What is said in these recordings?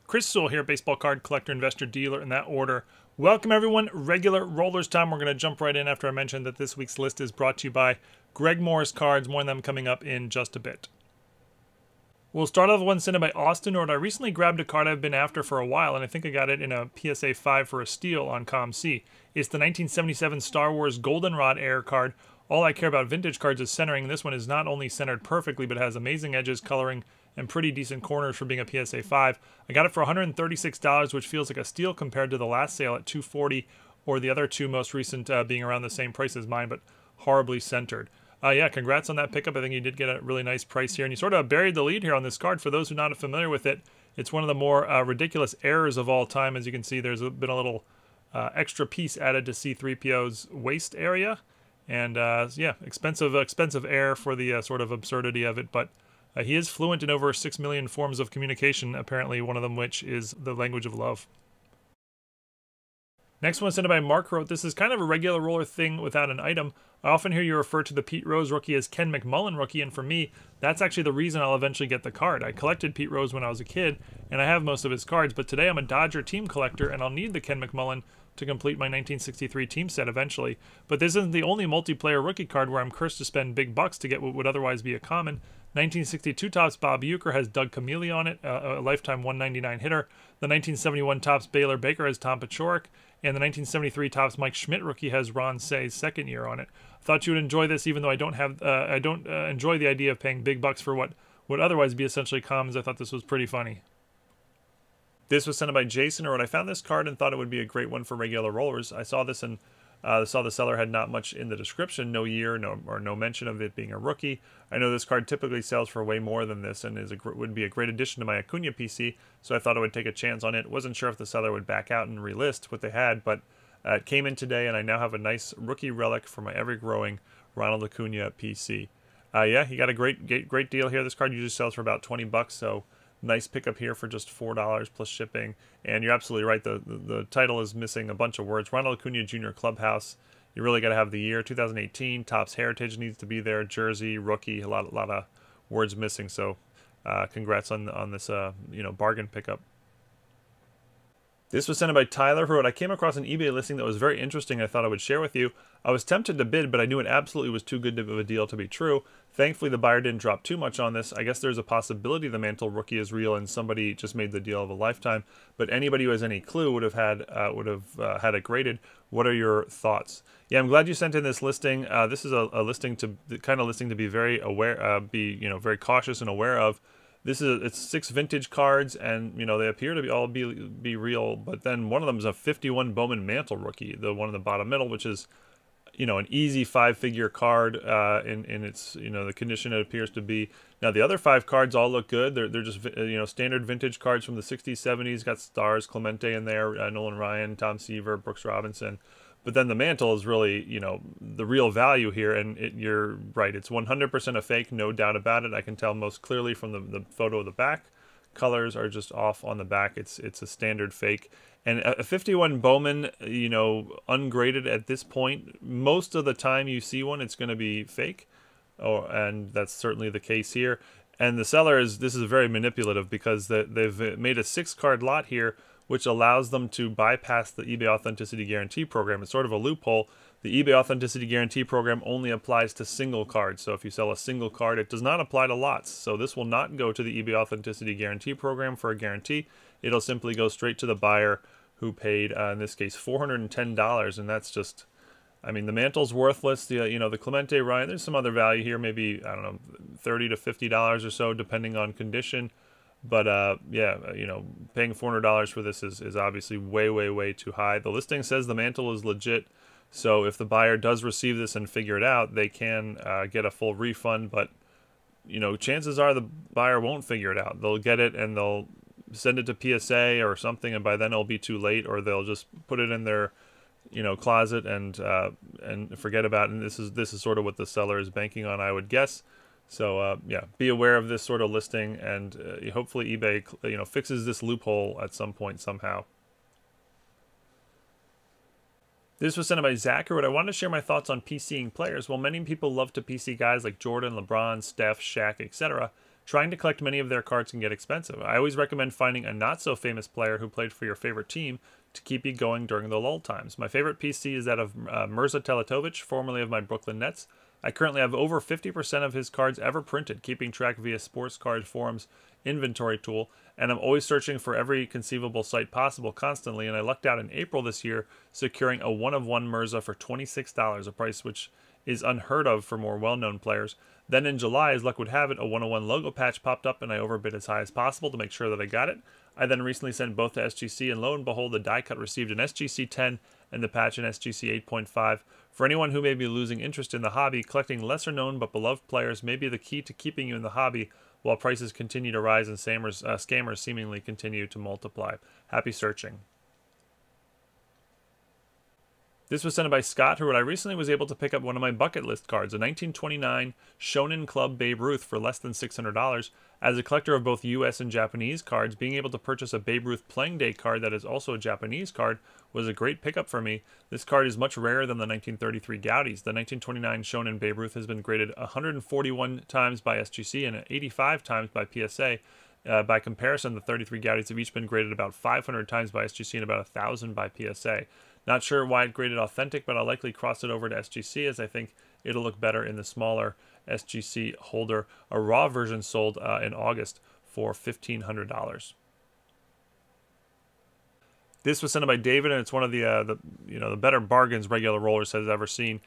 Chris Sewall here, baseball card collector, investor, dealer, in that order. Welcome everyone. Regular Rollers time. We're going to jump right in after I mentioned that this week's list is brought to you by Greg Morris Cards. More on them coming up in just a bit. We'll start off with one sent in by Austin Nord. I recently grabbed a card I've been after for a while, and I think I got it in a PSA 5 for a steal on ComC. It's the 1977 Star Wars Goldenrod Air card. All I care about vintage cards is centering. This one is not only centered perfectly, but has amazing edges, coloring, and pretty decent corners for being a PSA 5. I got it for $136, which feels like a steal compared to the last sale at $240, or the other two most recent being around the same price as mine, but horribly centered. Yeah, congrats on that pickup. I think you did get a really nice price here, and you sort of buried the lead here on this card. For those who are not familiar with it, it's one of the more ridiculous errors of all time. As you can see, there's been a little extra piece added to C3PO's waist area, and yeah, expensive air for the sort of absurdity of it, but he is fluent in over 6 million forms of communication, apparently one of them which is the language of love. Next one sent in by Mark wrote, this is kind of a regular roller thing without an item. I often hear you refer to the Pete Rose rookie as Ken McMullen rookie, and for me, that's actually the reason I'll eventually get the card. I collected Pete Rose when I was a kid, and I have most of his cards, but today I'm a Dodger team collector, and I'll need the Ken McMullen to complete my 1963 team set eventually. But this isn't the only multiplayer rookie card where I'm cursed to spend big bucks to get what would otherwise be a common. 1962 Topps Bob Uecker has Doug Camilli on it, a lifetime 199 hitter. The 1971 Topps Baylor Baker has Tom Paciorek, and the 1973 Topps Mike Schmidt rookie has Ron Say's second year on it. I thought you would enjoy this, even though I don't enjoy the idea of paying big bucks for what would otherwise be essentially commons. I thought this was pretty funny. This was sent in by Jason, or when I found this card and thought it would be a great one for regular rollers. I saw this and saw the seller had not much in the description, no year, no mention of it being a rookie. I know this card typically sells for way more than this and would be a great addition to my Acuna PC, so I thought I would take a chance on it. Wasn't sure if the seller would back out and relist what they had, but it came in today, and I now have a nice rookie relic for my ever-growing Ronald Acuna PC. Yeah, he got a great deal here. This card usually sells for about 20 bucks, so nice pickup here for just $4 plus shipping. And you're absolutely right, the title is missing a bunch of words. Ronald Acuna Jr. Clubhouse. You really got to have the year 2018. Topps Heritage needs to be there. Jersey, rookie, a lot of words missing. So congrats on this bargain pickup. This was sent in by Tyler, who wrote, I came across an eBay listing that was very interesting I thought I would share with you. I was tempted to bid, but I knew it absolutely was too good of a deal to be true. Thankfully, the buyer didn't drop too much on this. I guess there's a possibility the Mantle rookie is real and somebody just made the deal of a lifetime, but anybody who has any clue would have had it graded. What are your thoughts? Yeah, I'm glad you sent in this listing. This is a listing to be very aware, very cautious and aware of. It's 6 vintage cards, and they appear to all be real. But then one of them is a 51 Bowman Mantle rookie, the one in the bottom middle, which is an easy 5-figure card in its the condition it appears to be. Now the other 5 cards all look good. They're just standard vintage cards from the 60s, 70s. Got stars, Clemente in there, Nolan Ryan, Tom Seaver, Brooks Robinson. But then the Mantle is really, the real value here, and you're right, it's 100% a fake, no doubt about it. I can tell most clearly from the photo of the back. Colors are just off on the back. It's a standard fake. And a 51 Bowman, ungraded at this point, most of the time you see one, it's going to be fake. And that's certainly the case here. And the seller this is very manipulative because they've made a 6-card lot here, which allows them to bypass the eBay Authenticity Guarantee program. It's sort of a loophole. The eBay Authenticity Guarantee program only applies to single cards. So if you sell a single card, it does not apply to lots. So this will not go to the eBay Authenticity Guarantee program for a guarantee. It'll simply go straight to the buyer who paid, in this case, $410. And that's just, the Mantle's worthless. The Clemente Ryan, there's some other value here, maybe, I don't know, $30 to $50 or so, depending on condition. But yeah, paying $400 for this is obviously way too high. The listing says the Mantle is legit, so if the buyer does receive this and figure it out, they can get a full refund. But chances are the buyer won't figure it out. They'll get it and they'll send it to PSA or something, and by then it'll be too late, or they'll just put it in their closet and forget about it. And this is sort of what the seller is banking on, I would guess. So yeah, be aware of this sort of listing, and hopefully eBay fixes this loophole at some point somehow. This was sent by Zach, who wrote, I wanted to share my thoughts on PCing players. While many people love to PC guys like Jordan, LeBron, Steph, Shaq, etc., Trying to collect many of their cards can get expensive. I always recommend finding a not-so-famous player who played for your favorite team to keep you going during the lull times. My favorite PC is that of Mirza Teletovic, formerly of my Brooklyn Nets. I currently have over 50% of his cards ever printed, keeping track via Sports Card Forum's inventory tool, and I'm always searching for every conceivable site possible constantly, and I lucked out in April this year securing a one-of-one Mirza for $26, a price which is unheard of for more well-known players. Then in July, as luck would have it, a 101 logo patch popped up and I overbid as high as possible to make sure that I got it. I then recently sent both to SGC, and lo and behold, the die cut received an SGC 10 and the patch an SGC 8.5. For anyone who may be losing interest in the hobby, collecting lesser known but beloved players may be the key to keeping you in the hobby while prices continue to rise and scammers seemingly continue to multiply. Happy searching. This was sent by Scott, who wrote, I recently was able to pick up one of my bucket list cards, a 1929 Shonen Club Babe Ruth for less than $600. As a collector of both US and Japanese cards, being able to purchase a Babe Ruth Playing Day card that is also a Japanese card was a great pickup for me. This card is much rarer than the 1933 Goudies. The 1929 Shonen Babe Ruth has been graded 141 times by SGC and 85 times by PSA. By comparison, the 33 Goudies have each been graded about 500 times by SGC and about 1,000 by PSA. Not sure why it graded authentic, but I'll likely cross it over to SGC as I think it'll look better in the smaller SGC holder. A raw version sold in August for $1,500. This was sent by David, and it's one of the better bargains Regular Rollers has ever seen.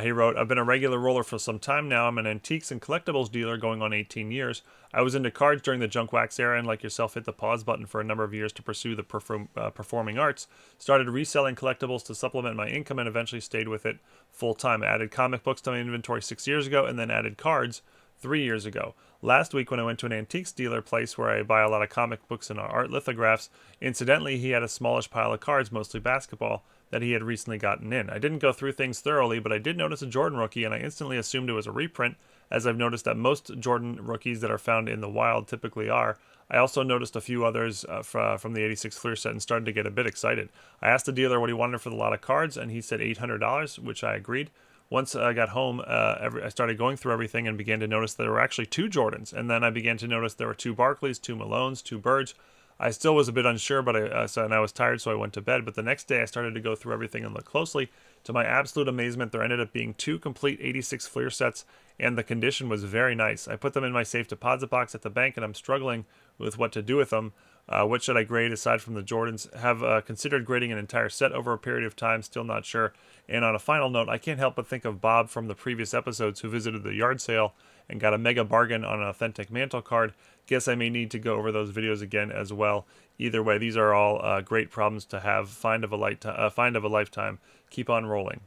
He wrote, I've been a regular roller for some time now. I'm an antiques and collectibles dealer going on 18 years. I was into cards during the junk wax era and like yourself hit the pause button for a number of years to pursue the performing arts. Started reselling collectibles to supplement my income and eventually stayed with it full time. I added comic books to my inventory 6 years ago and then added cards 3 years ago. Last week when I went to an antiques dealer place where I buy a lot of comic books and art lithographs, incidentally he had a smallish pile of cards, mostly basketball, that he had recently gotten in. I didn't go through things thoroughly, but I did notice a Jordan rookie, and I instantly assumed it was a reprint, as I've noticed that most Jordan rookies that are found in the wild typically are. I also noticed a few others from the 86 clear set and started to get a bit excited. I asked the dealer what he wanted for the lot of cards, and he said $800, which I agreed. Once I got home, I started going through everything and began to notice there were actually 2 Jordans, and then I began to notice there were 2 Barclays, 2 Malones, 2 Birds. I still was a bit unsure, but and I was tired, so I went to bed. But the next day, I started to go through everything and look closely. To my absolute amazement, there ended up being 2 complete 86 Fleer sets, and the condition was very nice. I put them in my safe deposit box at the bank, and I'm struggling with what to do with them. What should I grade aside from the Jordans? Have considered grading an entire set over a period of time, still not sure. And on a final note, I can't help but think of Bob from the previous episodes who visited the yard sale and got a mega bargain on an authentic mantle card. Guess I may need to go over those videos again as well. Either way, these are all great problems to have. Find of a lifetime. Keep on rolling.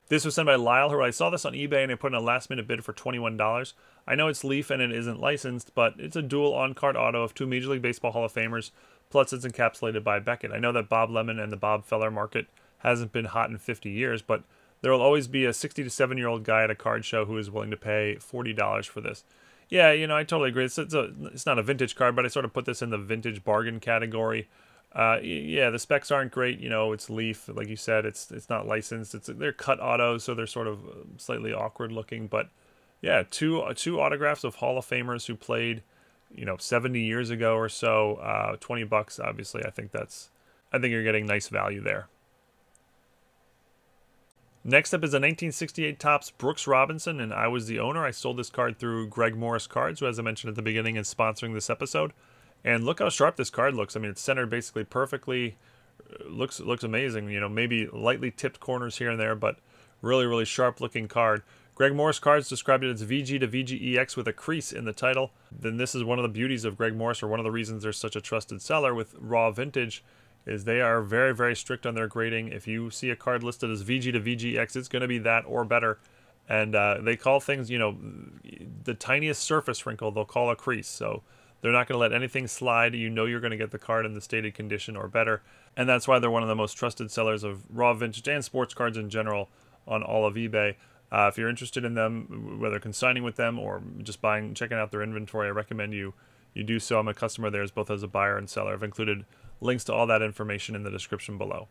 This was sent by Lyle, who I saw this on eBay and I put in a last-minute bid for $21. I know it's Leaf and it isn't licensed, but it's a dual on-card auto of 2 Major League Baseball Hall of Famers, plus it's encapsulated by Beckett. I know that Bob Lemon and the Bob Feller market hasn't been hot in 50 years, but there will always be a 60 to 70-year-old guy at a card show who is willing to pay $40 for this. Yeah, I totally agree. It's not a vintage card, but I sort of put this in the vintage bargain category. Yeah, the specs aren't great. It's Leaf, like you said. It's not licensed. They're cut autos, so they're sort of slightly awkward looking. But yeah, two autographs of Hall of Famers who played, 70 years ago or so. $20, obviously. I think you're getting nice value there. Next up is a 1968 Topps Brooks Robinson, and I was the owner. I sold this card through Greg Morris Cards, who, as I mentioned at the beginning, is sponsoring this episode. And look how sharp this card looks. I mean, it's centered basically perfectly. Looks amazing. Maybe lightly tipped corners here and there, but really, really sharp-looking card. Greg Morris Cards described it as VG to VGEX with a crease in the title. Then this is one of the beauties of Greg Morris, or one of the reasons they're such a trusted seller with raw vintage, is they are very, very strict on their grading. If you see a card listed as VG to VGX, it's going to be that or better. And they call things, the tiniest surface wrinkle, they'll call a crease. So they're not going to let anything slide. You're going to get the card in the stated condition or better. And that's why they're one of the most trusted sellers of raw vintage and sports cards in general on all of eBay. If you're interested in them, whether consigning with them or just checking out their inventory, I recommend you do so. I'm a customer of theirs, both as a buyer and seller. I've included links to all that information in the description below.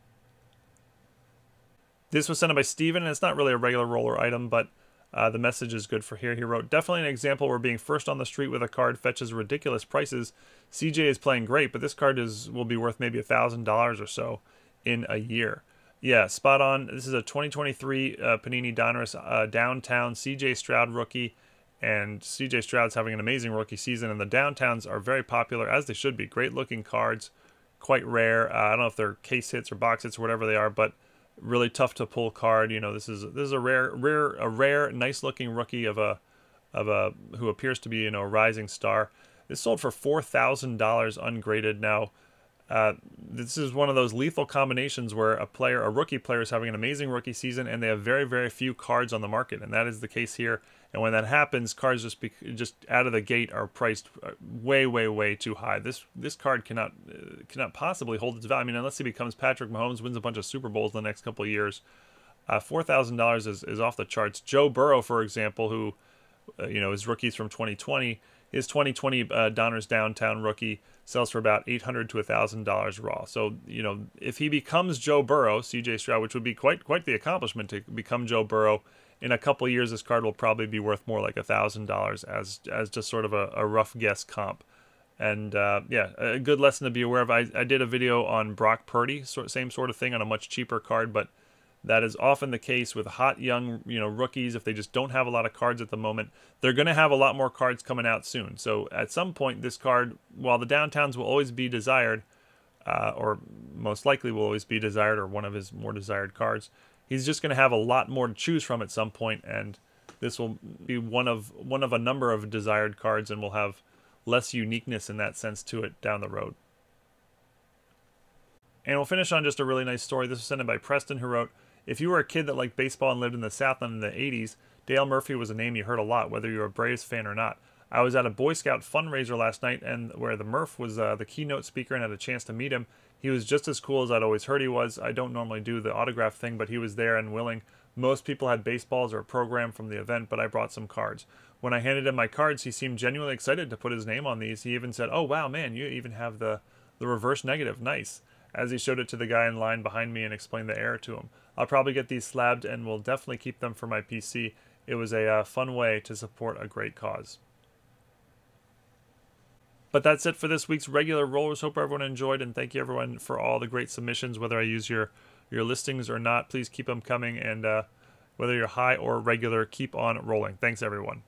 This was sent in by Steven, and it's not really a regular roller item, but The message is good for here. He wrote, definitely an example where being first on the street with a card fetches ridiculous prices. CJ is playing great, but this card will be worth maybe $1,000 or so in a year. Yeah, spot on. This is a 2023 Panini Donruss Downtown CJ Stroud rookie, and CJ Stroud's having an amazing rookie season, and the Downtowns are very popular, as they should be. Great looking cards, quite rare. I don't know if they're case hits or box hits or whatever they are, but really tough to pull card. You know, this is a rare, nice looking rookie of a who appears to be, you know, a rising star. This sold for $4,000 ungraded. Now, this is one of those lethal combinations where a rookie player is having an amazing rookie season and they have very, very few cards on the market, and that is the case here. And when that happens, cards just out of the gate are priced way, way, way too high. This card cannot possibly hold its value. I mean, unless he becomes Patrick Mahomes, wins a bunch of Super Bowls in the next couple of years. $4,000 is off the charts. Joe Burrow, for example, who you know, his rookies from 2020. His 2020 Donruss Downtown rookie sells for about $800 to $1,000 raw. So, you know, if he becomes Joe Burrow, CJ Stroud, which would be quite the accomplishment to become Joe Burrow, in a couple of years this card will probably be worth more like $1,000 as just sort of a rough guess comp. And yeah, a good lesson to be aware of. I did a video on Brock Purdy, same sort of thing on a much cheaper card, but that is often the case with hot young, you know, rookies. If they just don't have a lot of cards at the moment, they're going to have a lot more cards coming out soon. So at some point, this card, while the Downtowns will always be desired, or most likely will always be desired, or one of his more desired cards, he's just going to have a lot more to choose from at some point, and this will be one of a number of desired cards, and will have less uniqueness in that sense to it down the road. And we'll finish on just a really nice story. This was sent in by Preston, who wrote, if you were a kid that liked baseball and lived in the Southland in the 80s, Dale Murphy was a name you heard a lot, whether you were a Braves fan or not. I was at a Boy Scout fundraiser last night, and where the Murph was the keynote speaker, and had a chance to meet him. He was just as cool as I'd always heard he was. I don't normally do the autograph thing, but he was there and willing. Most people had baseballs or a program from the event, but I brought some cards. When I handed him my cards, he seemed genuinely excited to put his name on these. He even said, "Oh wow, man, you even have the reverse negative. Nice," as he showed it to the guy in line behind me and explained the error to him. I'll probably get these slabbed and will definitely keep them for my PC. It was a fun way to support a great cause. But that's it for this week's regular rollers. Hope everyone enjoyed, and thank you everyone for all the great submissions. Whether I use your listings or not, please keep them coming, and whether you're high or regular, keep on rolling. Thanks everyone.